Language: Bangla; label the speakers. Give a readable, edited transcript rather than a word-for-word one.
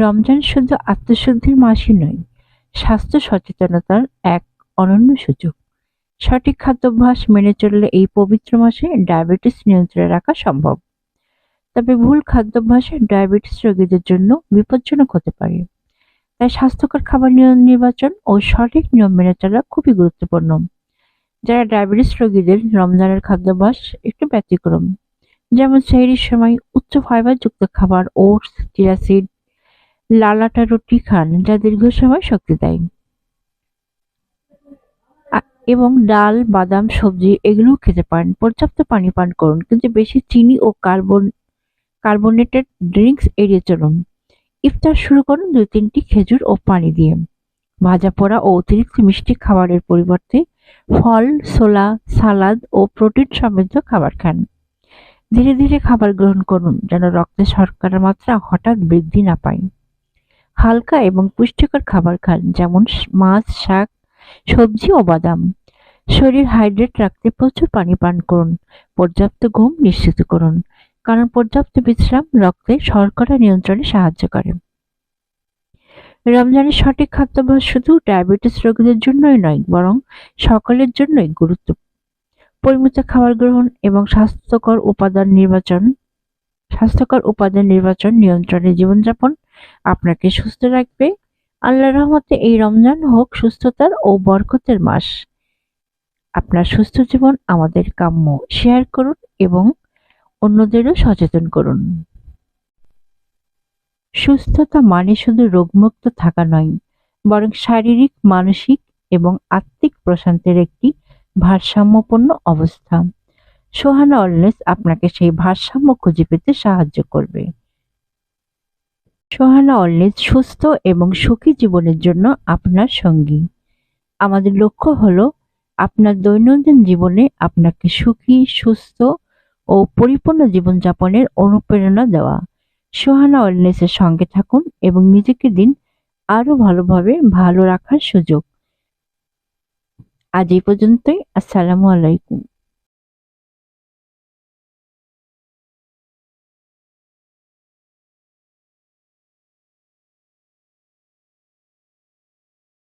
Speaker 1: রমজান শুধু আত্মশুদ্ধির মাসই নয়, স্বাস্থ্য সচেতনতার এক অনন্য সুযোগ। সঠিক খাদ্যাভ্যাস মেনে চললে এই পবিত্র মাসে ডায়াবেটিস নিয়ন্ত্রণে রাখা সম্ভব। তবে ভুল খাদ্যাভ্যাস ডায়াবেটিস রোগীদের জন্য বিপজ্জনক হতে পারে। তাই স্বাস্থ্যকর খাবার নির্বাচন ও সঠিক নিয়ম মেনে চলা খুবই গুরুত্বপূর্ণ। যারা ডায়াবেটিস রোগীদের রমজানের খাদ্যাভ্যাস একটু ব্যতিক্রম। যেমন সেহরির সময় উচ্চ ফাইবারযুক্ত খাবার, ওটস, চিয়া সিড, লাল আটার রুটি খান যা দীর্ঘ সময় শক্তি দেয়। এবং ডাল, বাদাম, সবজি এগুলোও খেতে পারেন। পর্যাপ্ত পানি পান করুন, কিন্তু বেশি চিনি ও কার্বোনেটেড ড্রিঙ্কস এড়িয়ে চলুন। ইফতার শুরু করুন ২-৩টি খেজুর ও পানি দিয়ে। ভাজা পোড়া ও অতিরিক্ত মিষ্টি খাবারের পরিবর্তে ফল, ছোলা, সালাদ ও প্রোটিন সমৃদ্ধ খাবার খান। ধীরে ধীরে খাবার গ্রহণ করুন যেন রক্তে শর্করার মাত্রা হঠাৎ বৃদ্ধি না পায়। হালকা এবং পুষ্টিকর খাবার খান, যেমন মাছ, শাক, সবজি ও বাদাম। শরীর হাইড্রেট রাখতে প্রচুর পানি পান করুন। পর্যাপ্ত ঘুম নিশ্চিত করুন, কারণ পর্যাপ্ত বিশ্রাম রক্তে শর্করা নিয়ন্ত্রণে সাহায্য করে। রমজানের সঠিক খাদ্যাভ্যাস শুধু ডায়াবেটিস রোগীদের জন্যই নয়, বরং সকলের জন্যই গুরুত্বপূর্ণ। পরিমিত খাবার গ্রহণ এবং স্বাস্থ্যকর উপাদান নির্বাচন নিয়ন্ত্রণে জীবনযাপন আপনাকে সুস্থ রাখবে। আল্লাহর রহমতে এই রমজান হোক সুস্থতার ও বরকতের মাস। আপনার সুস্থ জীবন আমাদের কাম্য। শেয়ার করুন এবং অন্যদেরও সচেতন করুন। সুস্থতা মানে শুধু রোগমুক্ত থাকা নয়, বরং শারীরিক, মানসিক এবং আত্মিক প্রশান্তির একটি ভারসাম্যপূর্ণ অবস্থা। সোহানা ওয়েলনেস আপনাকে সেই ভারসাম্য খুঁজে পেতে সাহায্য করবে। সোহানা ওয়েলনেস সুস্থ এবং সুখী জীবনের জন্য আপনার সঙ্গী। আমাদের লক্ষ্য হলো আপনার দৈনন্দিন জীবনে আপনাকে সুখী, সুস্থ ও পরিপূর্ণ জীবনযাপনের অনুপ্রেরণা দেওয়া। সোহানা ওয়েলনেসের সঙ্গে থাকুন এবং নিজেকে দিন আরো ভালোভাবে ভালো রাখার সুযোগ। আজ এই পর্যন্তই। আসসালামু আলাইকুম।